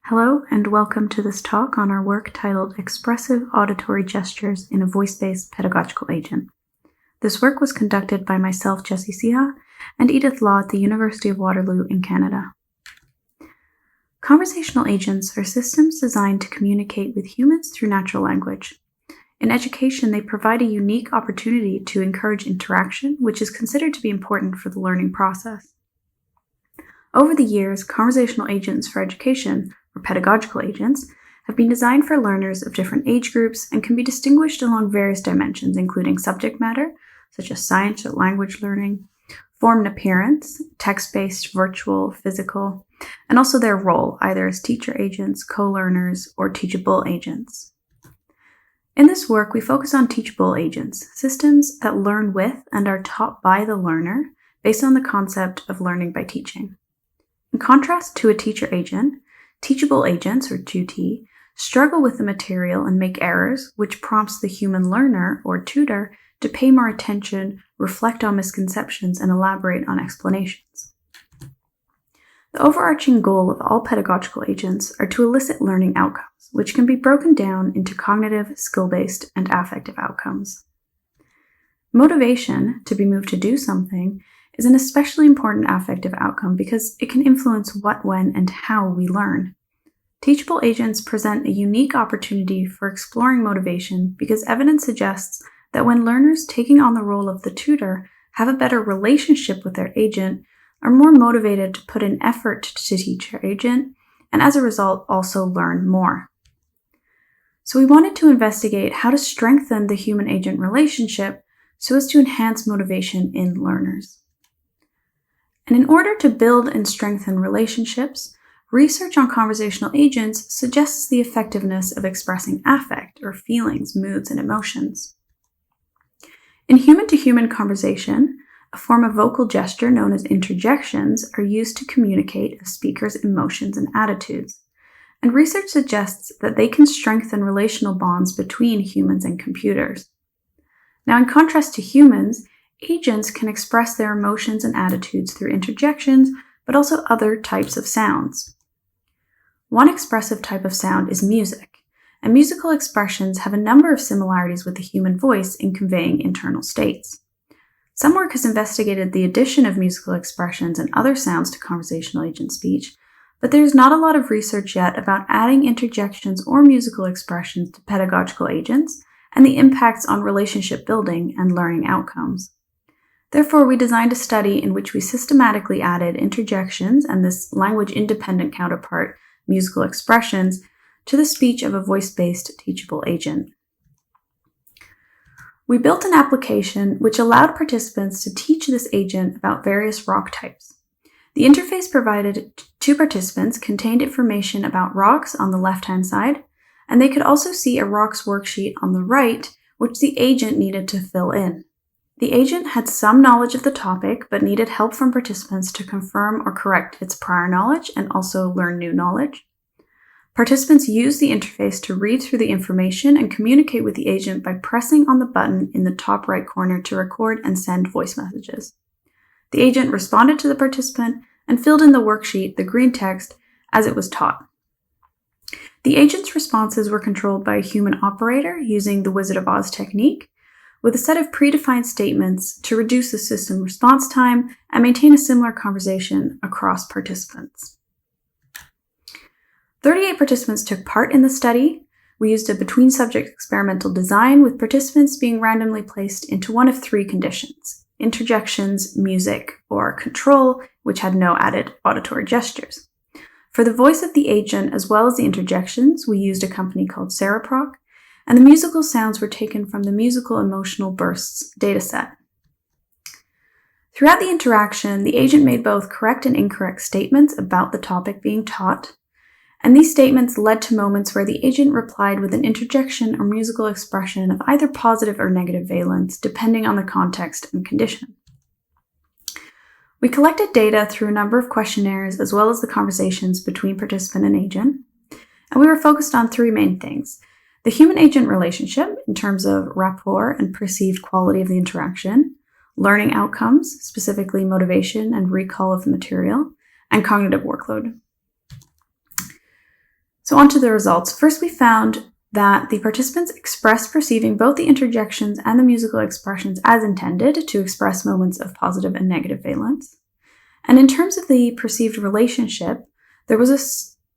Hello and welcome to this talk on our work titled Expressive Auditory Gestures in a Voice-Based Pedagogical Agent. This work was conducted by myself, Jessy, Ceha, and Edith Law at the University of Waterloo in Canada. Conversational agents are systems designed to communicate with humans through natural language. In education, they provide a unique opportunity to encourage interaction, which is considered to be important for the learning process. Over the years, conversational agents for education, or pedagogical agents, have been designed for learners of different age groups and can be distinguished along various dimensions, including subject matter, such as science or language learning, form and appearance, text-based, virtual, physical, and also their role, either as teacher agents, co-learners, or teachable agents. In this work, we focus on teachable agents, systems that learn with and are taught by the learner based on the concept of learning by teaching. In contrast to a teacher agent, teachable agents, or TUT, struggle with the material and make errors, which prompts the human learner, or tutor, to pay more attention, reflect on misconceptions, and elaborate on explanations. The overarching goal of all pedagogical agents are to elicit learning outcomes, which can be broken down into cognitive, skill-based, and affective outcomes. Motivation, to be moved to do something, is an especially important affective outcome because it can influence what, when, and how we learn. Teachable agents present a unique opportunity for exploring motivation because evidence suggests that when learners taking on the role of the tutor have a better relationship with their agent, are more motivated to put in effort to teach their agent, and as a result also learn more. So we wanted to investigate how to strengthen the human-agent relationship so as to enhance motivation in learners. And in order to build and strengthen relationships, research on conversational agents suggests the effectiveness of expressing affect, or feelings, moods, and emotions. In human-to-human conversation, a form of vocal gesture known as interjections are used to communicate a speaker's emotions and attitudes, and research suggests that they can strengthen relational bonds between humans and computers. Now, in contrast to humans, agents can express their emotions and attitudes through interjections, but also other types of sounds. One expressive type of sound is music, and musical expressions have a number of similarities with the human voice in conveying internal states. Some work has investigated the addition of musical expressions and other sounds to conversational agent speech, but there's not a lot of research yet about adding interjections or musical expressions to pedagogical agents and the impacts on relationship building and learning outcomes. Therefore, we designed a study in which we systematically added interjections and this language-independent counterpart, musical expressions, to the speech of a voice-based teachable agent. We built an application which allowed participants to teach this agent about various rock types. The interface provided to participants contained information about rocks on the left-hand side, and they could also see a rocks worksheet on the right, which the agent needed to fill in. The agent had some knowledge of the topic, but needed help from participants to confirm or correct its prior knowledge and also learn new knowledge. Participants used the interface to read through the information and communicate with the agent by pressing on the button in the top right corner to record and send voice messages. The agent responded to the participant and filled in the worksheet, the green text, as it was taught. The agent's responses were controlled by a human operator using the Wizard of Oz technique, with a set of predefined statements to reduce the system response time and maintain a similar conversation across participants. 38 participants took part in the study. We used a between-subject experimental design with participants being randomly placed into one of three conditions: interjections, music, or control, which had no added auditory gestures. For the voice of the agent as well as the interjections, we used a company called Rapport, and the musical sounds were taken from the Musical Emotional Bursts dataset. Throughout the interaction, the agent made both correct and incorrect statements about the topic being taught, and these statements led to moments where the agent replied with an interjection or musical expression of either positive or negative valence, depending on the context and condition. We collected data through a number of questionnaires as well as the conversations between participant and agent, and we were focused on three main things: the human-agent relationship in terms of rapport and perceived quality of the interaction, learning outcomes, specifically motivation and recall of the material, and cognitive workload. So on to the results. First, we found that the participants expressed perceiving both the interjections and the musical expressions as intended to express moments of positive and negative valence. And in terms of the perceived relationship, there was a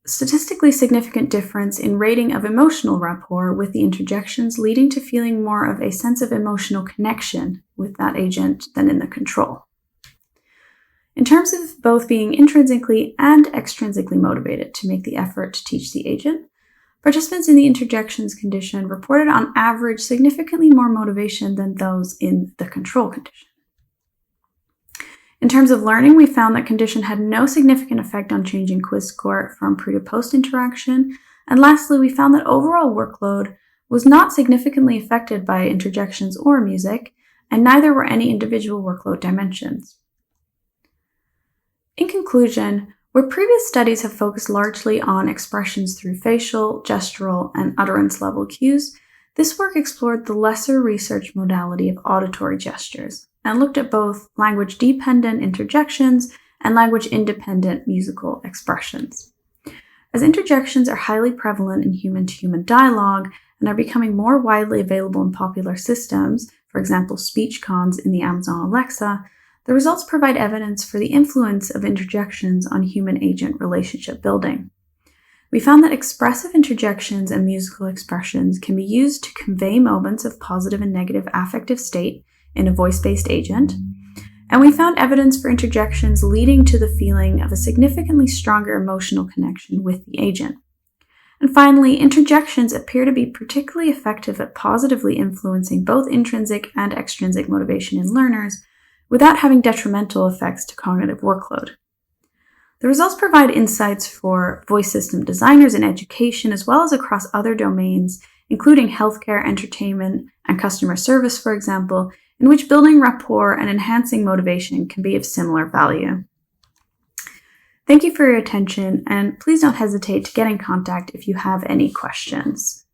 statistically significant difference in rating of emotional rapport with the interjections, leading to feeling more of a sense of emotional connection with that agent than in the control. In terms of both being intrinsically and extrinsically motivated to make the effort to teach the agent, participants in the interjections condition reported on average significantly more motivation than those in the control condition. In terms of learning, we found that condition had no significant effect on changing quiz score from pre to post interaction. And lastly, we found that overall workload was not significantly affected by interjections or music, and neither were any individual workload dimensions. In conclusion, where previous studies have focused largely on expressions through facial, gestural, and utterance level cues, this work explored the lesser research modality of auditory gestures and looked at both language-dependent interjections and language-independent musical expressions. As interjections are highly prevalent in human-to-human dialogue and are becoming more widely available in popular systems, for example, speech cons in the Amazon Alexa, the results provide evidence for the influence of interjections on human-agent relationship building. We found that expressive interjections and musical expressions can be used to convey moments of positive and negative affective state in a voice-based agent, and we found evidence for interjections leading to the feeling of a significantly stronger emotional connection with the agent. And finally, interjections appear to be particularly effective at positively influencing both intrinsic and extrinsic motivation in learners without having detrimental effects to cognitive workload. The results provide insights for voice system designers in education as well as across other domains, including healthcare, entertainment, and customer service, for example, in which building rapport and enhancing motivation can be of similar value. Thank you for your attention, and please don't hesitate to get in contact if you have any questions.